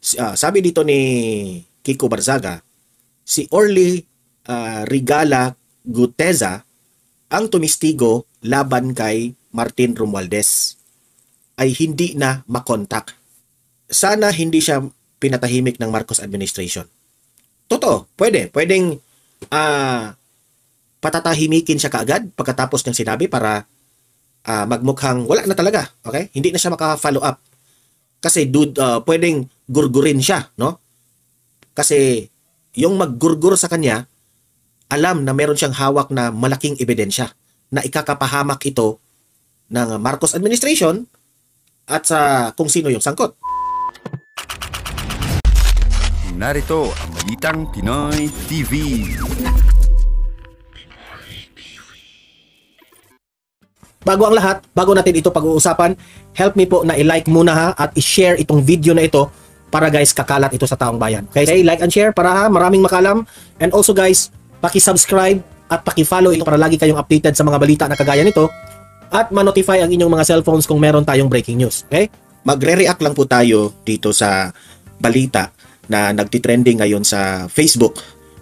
Sabi dito ni Kiko Barzaga, si Orly Rigala Guteza ang tumistigo laban kay Martin Romualdez ay hindi na makontak. Sana hindi siya pinatahimik ng Marcos administration. Totoo, pwedeng patatahimikin siya kaagad pagkatapos niyang sinabi para magmukhang wala na talaga, okay? Hindi na siya maka-follow up. Kasi pwedeng gurgurin siya, no? Kasi yung maggurgur sa kanya, alam na meron siyang hawak na malaking ebidensya na ikakapahamak ito ng Marcos administration at sa kung sino yung sangkot. Narito ang Balitang Pinoy TV. Bago ang lahat, bago natin ito pag-uusapan, help me po na i-like muna ha at i-share itong video na ito para guys kakalat ito sa taong bayan. Okay, like and share para maraming makalam. And also guys, paki-subscribe at paki-follow ito para lagi kayong updated sa mga balita na kagaya nito at ma-notify ang inyong mga cellphones kung meron tayong breaking news. Okay? Magre-react lang po tayo dito sa balita na nagtitrending ngayon sa Facebook,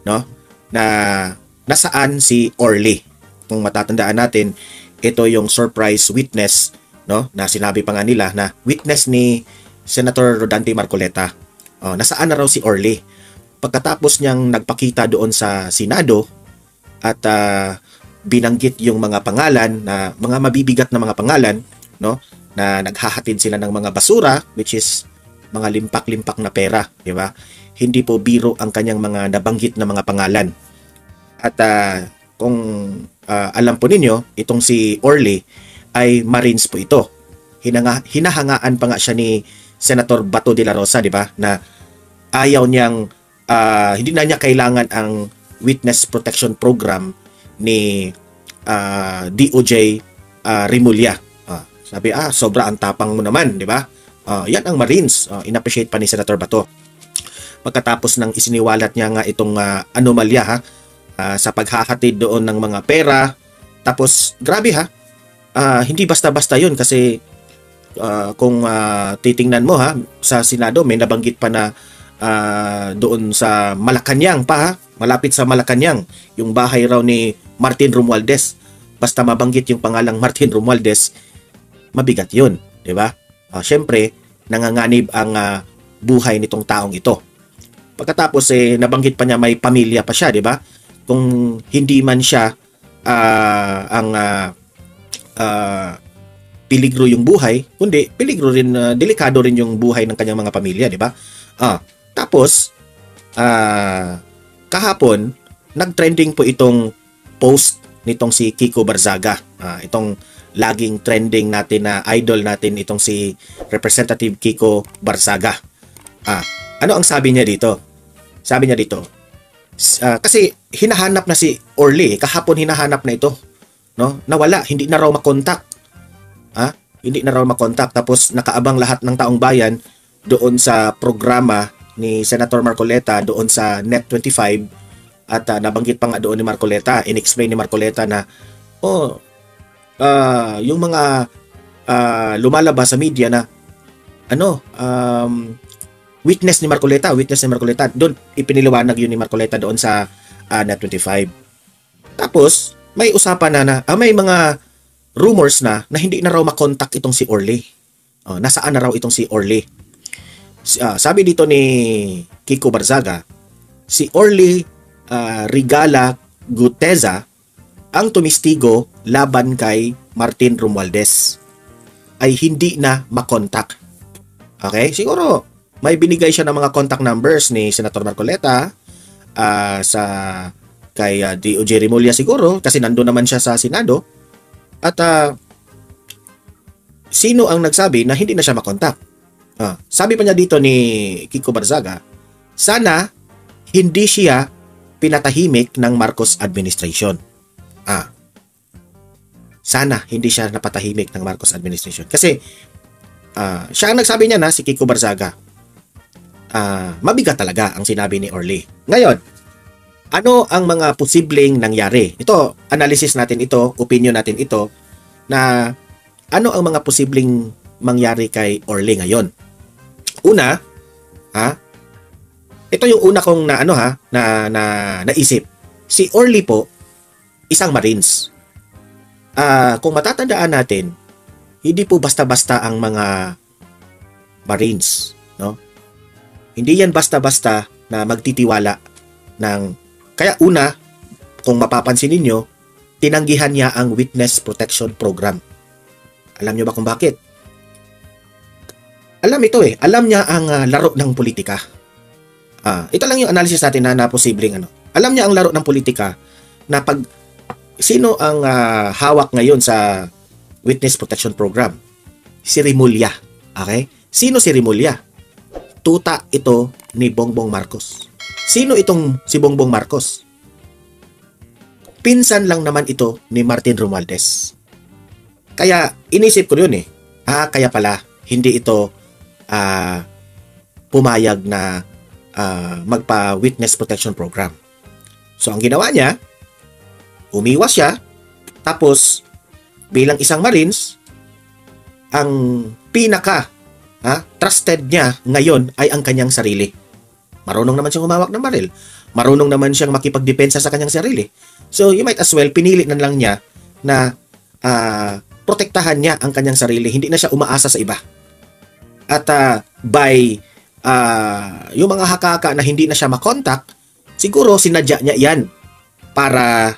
no? Na nasaan si Orly. Kung matatandaan natin, ito yung surprise witness, no? Na sinabi pa nga nila na witness ni Senator Rodante Marcoleta. Nasaan na raw si Orly? Pagkatapos niyang nagpakita doon sa Senado at binanggit yung mga pangalan na mga mabibigat na mga pangalan, no? Na naghahatid sila ng mga basura, which is mga limpak-limpak na pera, di ba? Hindi po biro ang kanyang mga nabanggit na mga pangalan. At kung alam po ninyo, itong si Orly ay Marines po ito. Hinahangaan pa nga siya ni Senator Bato de la Rosa, di ba? Na ayaw niyang, hindi na niya kailangan ang Witness Protection Program ni DOJ Rimulya. Sabi, sobra ang tapang mo naman, di ba? Yan ang Marines. In-appreciate pa ni Senator Bato. Pagkatapos ng isiniwalat niya nga itong anomalya sa paghahatid doon ng mga pera. Tapos, grabe hindi basta-basta yun kasi kung titingnan mo sa Senado, may nabanggit pa na doon sa Malacanang pa malapit sa Malacanang, yung bahay raw ni Martin Romualdez. Basta mabanggit yung pangalang Martin Romualdez, mabigat yun, di ba? Syempre, nanganganib ang buhay nitong taong ito. Pagkatapos nabanggit pa niya may pamilya pa siya, di ba? Kung hindi man siya peligro yung buhay, kundi peligro rin, delikado rin yung buhay ng kanyang mga pamilya, di ba? Tapos, kahapon, nag-trending po itong post nitong si Kiko Barzaga. Itong laging trending natin na idol natin itong si Representative Kiko Barzaga. Ano ang sabi niya dito? Sabi niya dito, kasi hinahanap na si Orly, kahapon hinahanap na ito, no? Nawala, hindi na raw makontak. Hindi na raw makontak, tapos nakaabang lahat ng taong bayan doon sa programa ni Senator Marcoleta doon sa Net25 at nabanggit pa nga doon ni Marcoleta, in-explain ni Marcoleta na yung mga lumalabas sa media na witness ni Marcoleta, doon ipiniliwanag yun ni Marcoleta doon sa Net25. Tapos may usapan na may mga rumors na hindi na raw makontak itong si Orly. Nasaan na raw itong si Orly? Sabi dito ni Kiko Barzaga, si Orly Rigala Guteza ang tumistigo laban kay Martin Romualdez ay hindi na makontak. Okay? Siguro may binigay siya ng mga contact numbers ni Senator Marcoleta kay DOJ Rimulya siguro kasi nandoon naman siya sa Senado. At sino ang nagsabi na hindi na siya makontak? Sabi pa niya dito ni Kiko Barzaga, sana hindi siya pinatahimik ng Marcos administration. Sana hindi siya napatahimik ng Marcos administration. Kasi siya ang nagsabi niya na si Kiko Barzaga. Mabigat talaga ang sinabi ni Orly. Ngayon, ano ang mga posibleng nangyari? Ito, analysis natin ito, opinion natin ito, na ano ang mga posibleng mangyari kay Orly ngayon. Una, Ha? Ito yung una kong naisip. Si Orly po, isang Marines. Kung matatandaan natin, hindi po basta-basta ang mga Marines, no? Hindi yan basta-basta na magtitiwala ng... Kaya una, kung mapapansin ninyo, tinanggihan niya ang Witness Protection Program. Alam niyo ba kung bakit? Alam ito eh. Alam niya ang laro ng politika. Ito lang yung analysis natin na posibleng ano. Alam niya ang laro ng politika na pag sino ang hawak ngayon sa Witness Protection Program? Si Rimulya. Okay? Sino si Rimulya? Tuta ito ni Bongbong Marcos. Sino itong si Bongbong Marcos? Pinsan lang naman ito ni Martin Romualdez. Kaya inisip ko yun eh. Kaya pala hindi ito pumayag na magpa-Witness Protection Program. So ang ginawa niya, umiwas siya, tapos bilang isang Marines, ang pinaka trusted niya ngayon ay ang kanyang sarili. Marunong naman siyang humawak ng baril. Marunong naman siyang makipagdepensa sa kanyang sarili. So you might as well pinili na lang niya na protektahan niya ang kanyang sarili. Hindi na siya umaasa sa iba. At by yung mga hakaka na hindi na siya makontak, siguro sinadya niya yan para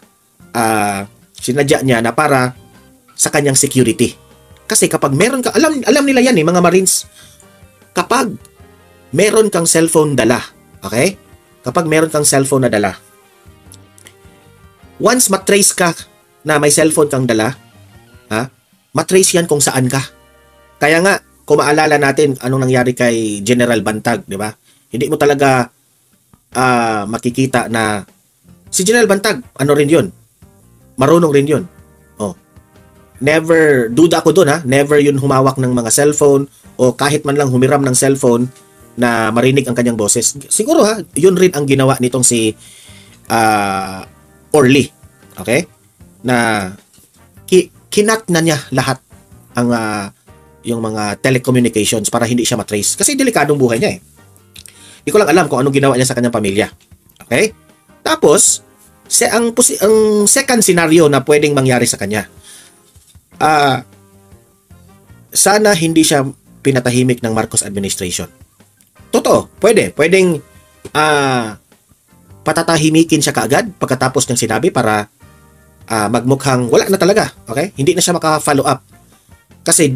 sa kanyang security. Kasi kapag meron ka, alam nila yan mga Marines, kapag meron kang cellphone dala, okay? Kapag meron kang cellphone na dala, once matrace ka na may cellphone kang dala, matrace yan kung saan ka. Kaya nga, kung maalala natin anong nangyari kay General Bantag, di ba? Hindi mo talaga makikita na si General Bantag, ano rin yun? Marunong rin yun. Never, duda ko dun never yun humawak ng mga cellphone o kahit man lang humiram ng cellphone na marinig ang kanyang boses. Siguro yun rin ang ginawa nitong si Orly. Okay? Na kinat na niya lahat ang yung mga telecommunications para hindi siya matrace. Kasi delikadong buhay niya eh. Hindi ko lang alam kung anong ginawa niya sa kanyang pamilya. Okay? Tapos, ang second scenario na pwedeng mangyari sa kanya, sana hindi siya pinatahimik ng Marcos administration. Totoo, pwedeng patatahimikin siya kaagad pagkatapos niyang sinabi para magmukhang wala na talaga, okay? Hindi na siya maka-follow up. Kasi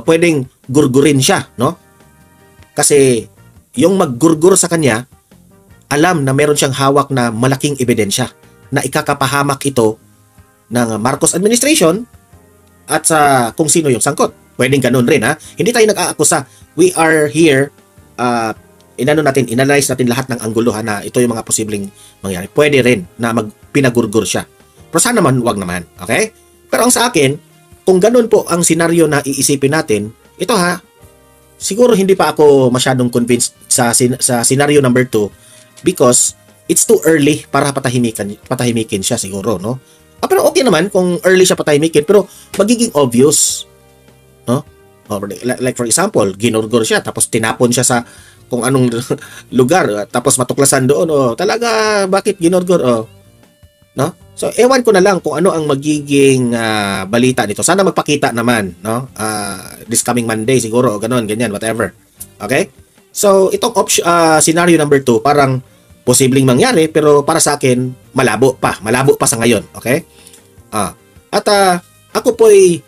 pwedeng gurgurin siya, no? Kasi yung maggurgur sa kanya, alam na meron siyang hawak na malaking ebidensya na ikakapahamak ito ng Marcos administration at sa kung sino yung sangkot. Pwedeng ganun rin Hindi tayo nag-aakusa. We are here inanalyze natin lahat ng anggulo na ito yung mga posibleng mangyari. Pwede rin na pinagurgur siya. Pero sana naman, wag naman. Okay? Pero ang sa akin, kung ganun po ang senaryo na iisipin natin, ito siguro hindi pa ako masyadong convinced sa senaryo number 2 because it's too early para patahimikin siya siguro, no? Pero okay naman kung early siya patahimikin, pero magiging obvious, no? Like for example, ginurgur siya tapos tinapon siya sa kung anong lugar tapos matuklasan doon, talaga bakit ginurgur, no? So ewan ko na lang kung ano ang magiging balita nito. Sana magpakita naman, no? This coming Monday siguro, ganyan, whatever. Okay? So itong scenario number 2 parang posibleng mangyari pero para sa akin malabo pa sa ngayon, okay? At ako po'y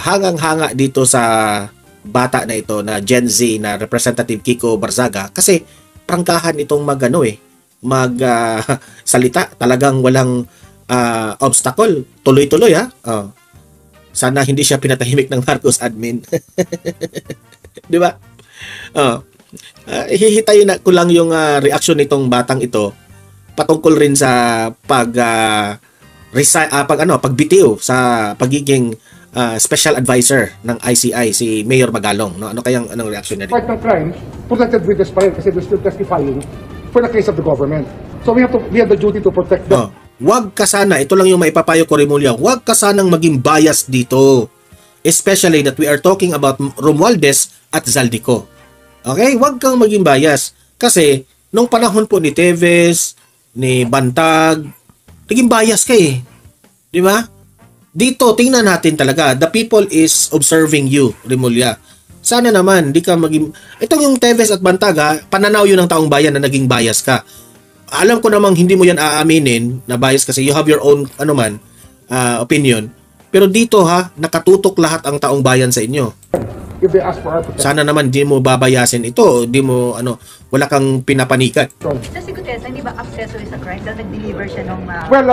hangang-hanga dito sa bata na ito na Gen Z na Representative Kiko Barzaga kasi prangkahan itong salita, talagang walang obstacle, tuloy-tuloy sana hindi siya pinatahimik ng Marcos admin. Di ba? Hihitayin ko lang yung reaction nitong batang ito patungkol rin sa pagbitiw sa pagiging special advisor ng ICI si Mayor Magalong, no? Anong reaction niya? Part ng crime, protected witness pa rin kasi they're still testifying for the case of the government. So we have the duty to protect them. Wag ka sana, ito lang yung maipapayo ko Rimulya, wag ka sanang maging bias dito. Especially that we are talking about Romualdez at Zaldico. Okay? Huwag kang maging bias. Kasi, nung panahon po ni Teves, ni Bantag, naging bias ka eh. Di ba? Dito, tingnan natin talaga. The people is observing you, Remulla. Sana naman, di ka maging... Itong yung Teves at Bantag, ha, pananaw yun ng taong bayan na naging bias ka. Alam ko namang hindi mo yan aaminin na bias kasi you have your own opinion. Pero dito nakatutok lahat ang taong bayan sa inyo. If they ask for our protection. Sana naman di mo babayasin ito, di mo wala kang pinapanikan. Sa si Gutesa, hindi ba accessory sa crime dahil nag-deliver siya nung... Well,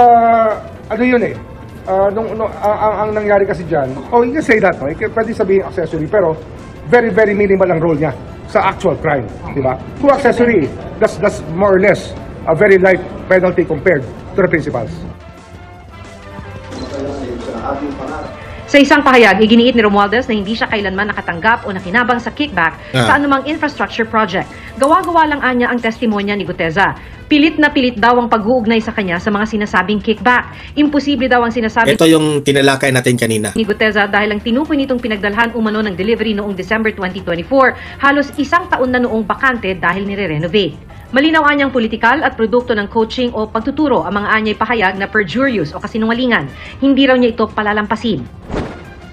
ano yun eh. Ang nangyari kasi dyan, you can say that, no? Pwede sabihin accessory, pero very, very minimal ang role niya sa actual crime, di ba? Kung accessory, that's more or less a very light penalty compared to the principals. Sa isang pahayag, iginiit ni Romualdez na hindi siya kailanman nakatanggap o nakinabang sa kickback sa anumang infrastructure project. Gawa-gawa lang anya ang testimonya ni Gutesa. Pilit na pilit daw ang pag-uugnay sa kanya sa mga sinasabing kickback. Imposible daw ang sinasabi Ito yung tinalakay natin kanina. ni Gutesa dahil ang tinukoy nitong pinagdalhan umano ng delivery noong December 2024, halos isang taon na noong bakante dahil nire-renovate. Malinaw anyang politikal at produkto ng coaching o pagtuturo ang mga anyay pahayag na perjurious o kasinungalingan. Hindi raw niya ito palalampasin.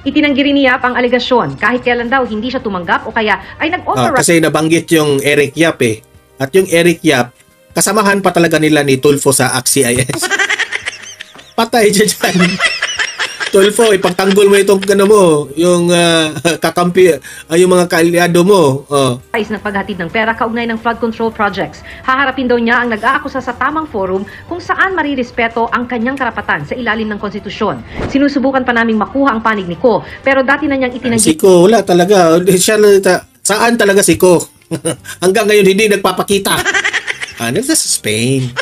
Itinanggi rin niya ang alegasyon kahit kailan daw hindi siya tumanggap o kaya ay nag-authorize. Kasi nabanggit yung Eric Yap eh. At yung Eric Yap, kasamahan pa talaga nila ni Tulfo sa ACT-CIS. Patay dyan. Tulfo, ipagtanggol mo itong yung kakampi, yung mga kaalyado mo. ng paghatid ng pera kaugnay ng flood control projects. Haharapin daw niya ang nag-aakusa sa tamang forum kung saan marirespeto ang kanyang karapatan sa ilalim ng konstitusyon. Sinusubukan pa naming makuha ang panig ni Ko, pero dati na niyang itinanggi. Si Ko, wala talaga. Saan talaga si Ko? Hanggang ngayon hindi nagpapakita. Nasa Spain.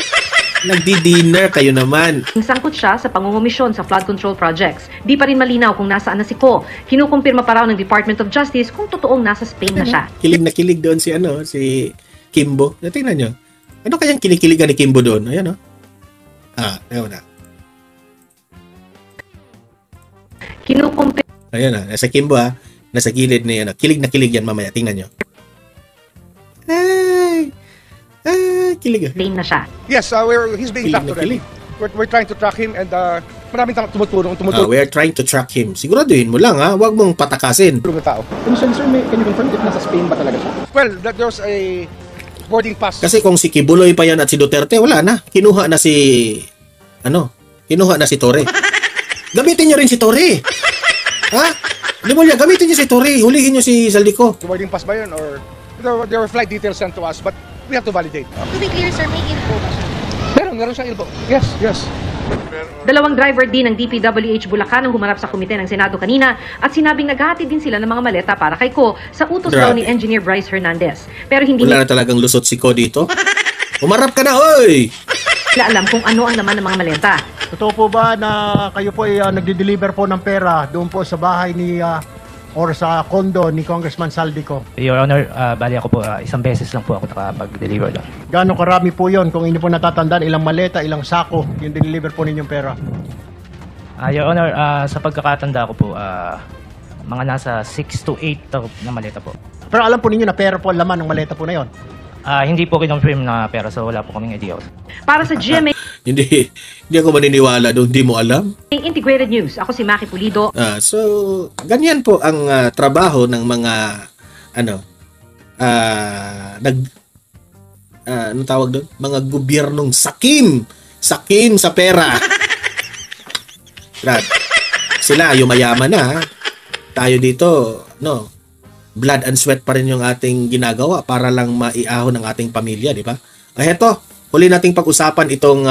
Nagdi-dinner kayo naman. Sangkot siya sa pangungumisyon sa flood control projects. Di pa rin malinaw kung nasaan na si Ko. Kinukumpirma pa raw ng Department of Justice kung totoong nasa Spain na siya. Kilig na kilig doon si Kimbo. Tingnan nyo. Ano kayang kinikiligan ni Kimbo doon? Ayan ewan na. Kinukumpirma. Ayan na. Nasa Kimbo nasa gilid ni kilig na kilig yan mamaya. Tingnan nyo. Kilig. Spain na siya. Yes, he's being tracked already. We're trying to track him and maraming tumutulong. We are trying to track him. Siguraduhin mo lang Huwag mong patakasin. Ng tao. Sir, can you confirm if nasa Spain ba talaga siya? Well, there's a boarding pass. Kasi kung si Kibuloy pa yan at si Duterte, wala na. Kinuha na si Torre. Gamitin nyo rin si Torre. Limulya, gamitin nyo si Torre. Hulihin nyo si Saldico. Boarding pass ba yun or there were flight details sent to us but we have to validate. To be clear, sir, may info ba siya? Meron siyang ilbo. Yes. Dalawang driver din ng DPWH Bulacan ang humarap sa komite ng Senado kanina at sinabing naghahatid din sila ng mga maleta para kay Ko sa utos daw ni Engineer Bryce Hernandez. Pero hindi wala na talagang lusot si Ko dito. Umarap ka na, oy! nila alam kung ano ang laman ng mga maleta. Totoo po ba na kayo po ay nagde-deliver po ng pera doon po sa bahay ni or sa condo ni Congressman Saldico? Your Honor, bali ako po, isang beses lang po ako nakapag-deliver doon. Gaano karami po yon kung hindi po natatandaan, ilang maleta, ilang sako yung deliver po ninyong pera? Your Honor, sa pagkakatanda ko po, mga nasa 6 to 8 na maleta po. Pero alam po ninyo na pera po ang laman ng maleta po na yon? Hindi po kinonfirm na pera, so wala po kaming idea. Para sa GMA Hindi ako maniniwala doon, hindi mo alam. Integrated News, ako si Maki Pulido. So, ganyan po ang trabaho ng mga ano tawag doon? Mga gobyernong sakim sa pera. Brad, sila yumayaman na. Tayo dito, blood and sweat pa rin yung ating ginagawa para lang maiahon ang ating pamilya, di ba? Heto, huli nating pag-usapan itong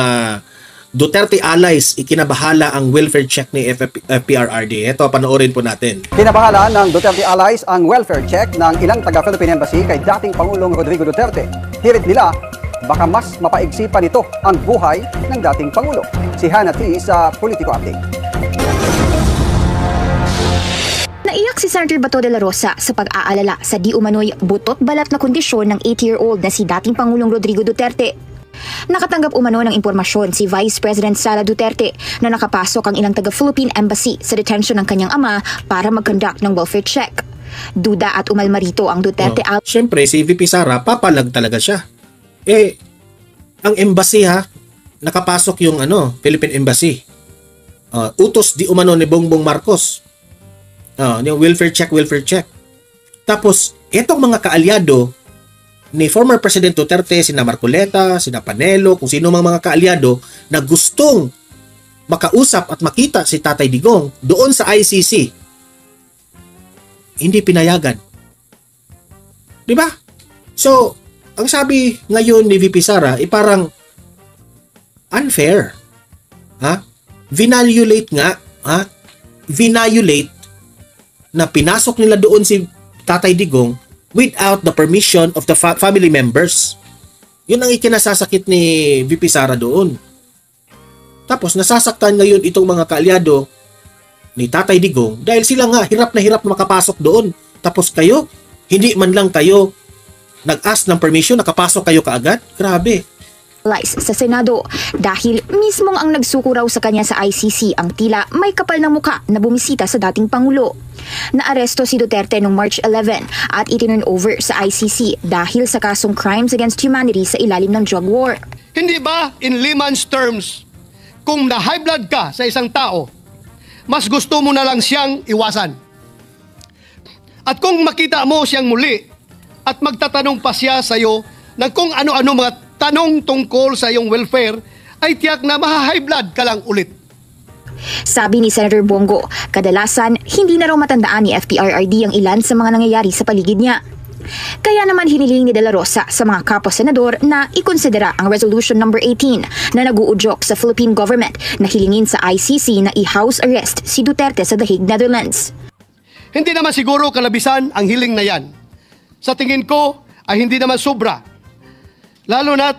Duterte allies, ikinabahala ang welfare check ni FPRRD. Ito, panoorin po natin. Kinabahala ng Duterte allies ang welfare check ng ilang taga-Philippine Embassy kay dating Pangulong Rodrigo Duterte. Hirit nila, baka mas mapaigsi pa nito ang buhay ng dating Pangulo. Si Hannah T. sa Politico Update. Naiyak si Senator Bato de la Rosa sa pag-aalala sa di umano'y butot balat na kondisyon ng 80-year-old na si dating Pangulong Rodrigo Duterte. Nakatanggap umano ng impormasyon si Vice President Sara Duterte na nakapasok ang ilang taga-Philippine Embassy sa detention ng kanyang ama para mag-conduct ng welfare check. Duda at umalma rito ang Duterte Siyempre, si VP Sara, papalag talaga siya. Ang embassy nakapasok yung Philippine Embassy. Utos di umano ni Bongbong Marcos. Yung welfare check. Tapos, etong mga kaalyado ni former President Duterte, sina Marcoleta, sina Panelo, kung sino mga kaalyado na gustong makausap at makita si Tatay Digong doon sa ICC, hindi pinayagan. Di ba? So, ang sabi ngayon ni VP Sara, parang unfair. Vinalulate nga, vinalulate na pinasok nila doon si Tatay Digong without the permission of the family members. Yun ang ikinasasakit ni VP Sara doon. Tapos nasasaktan ngayon itong mga kaalyado ni Tatay Digong dahil sila nga hirap na makapasok doon. Tapos kayo, hindi man lang kayo nag-ask ng permission, nakapasok kayo kaagad? Grabe. sa Senado dahil mismong ang nagsuko raw sa kanya sa ICC ang tila may kapal ng muka na bumisita sa dating Pangulo. Naaresto si Duterte noong March 11 at itinurn over sa ICC dahil sa kasong crimes against humanity sa ilalim ng drug war. Hindi ba in layman's terms, kung na-high blood ka sa isang tao, mas gusto mo na lang siyang iwasan? At kung makita mo siyang muli at magtatanong pa siya sa iyo ng kung ano-ano mga tanong tungkol sa iyong welfare, ay tiyak na maha-high blood ka lang ulit. Sabi ni Senator Bongo, kadalasan hindi na raw matandaan ni FPRRD ang ilan sa mga nangyayari sa paligid niya. Kaya naman hiniling ni De La Rosa sa mga kapwa-senador na ikonsidera ang Resolution number 18 na nag-uudyok sa Philippine government na hilingin sa ICC na i-house arrest si Duterte sa The Hague, Netherlands. Hindi naman siguro kalabisan ang hiling na yan. Sa tingin ko ay hindi naman sobra. Lalo na't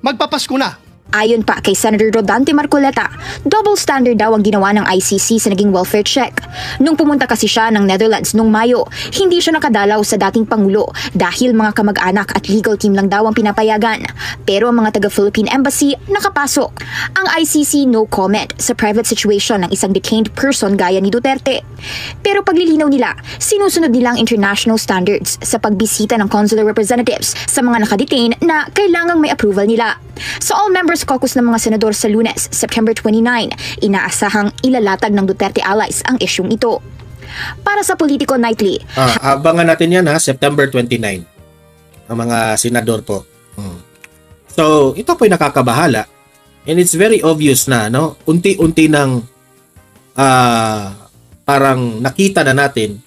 magpapasko na. Ayon pa kay Senator Rodante Marcoleta, double standard daw ang ginawa ng ICC sa naging welfare check. Nung pumunta kasi siya ng Netherlands nung Mayo, hindi siya nakadalaw sa dating Pangulo dahil mga kamag-anak at legal team lang daw ang pinapayagan. Pero ang mga taga-Philippine Embassy nakapasok. Ang ICC no comment sa private situation ng isang detained person gaya ni Duterte. Pero paglilinaw nila, sinusunod nilang international standards sa pagbisita ng consular representatives sa mga nakadetain na kailangang may approval nila. Sa All Members Caucus ng mga senador sa Lunes, September 29, inaasahang ilalatag ng Duterte allies ang isyung ito. Para sa Politico Nightly, abangan natin yan September 29. Ang mga senador po. So, ito po'y nakakabahala. And it's very obvious na, unti-unti nang parang nakita na natin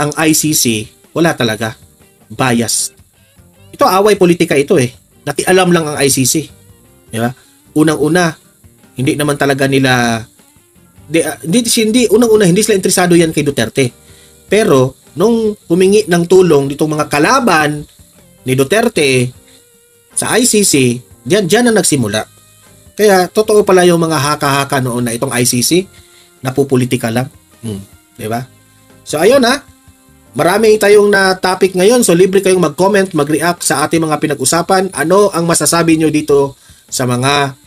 ang ICC, wala talaga. Biased. Ito, away politika ito Nakialam lang ang ICC. Di ba? Unang-una, hindi naman talaga nila unang-una hindi sila interesado yan kay Duterte. Pero nung humingi ng tulong ditong mga kalaban ni Duterte sa ICC, diyan na nagsimula. Kaya totoo pala yung mga haka-haka noon na itong ICC napupolitika lang. Di ba? So ayun marami tayong na topic ngayon. So libre kayong mag-comment, mag-react sa ating mga pinag-usapan. Ano ang masasabi nyo dito sa mga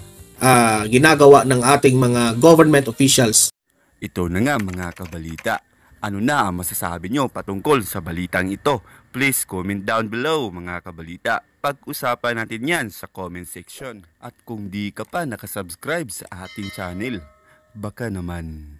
ginagawa ng ating mga government officials? Ito na nga mga kabalita. Ano na ang masasabi nyo patungkol sa balitang ito? Please comment down below mga kabalita. Pag-usapan natin yan sa comment section. At kung di ka pa nakasubscribe sa ating channel, baka naman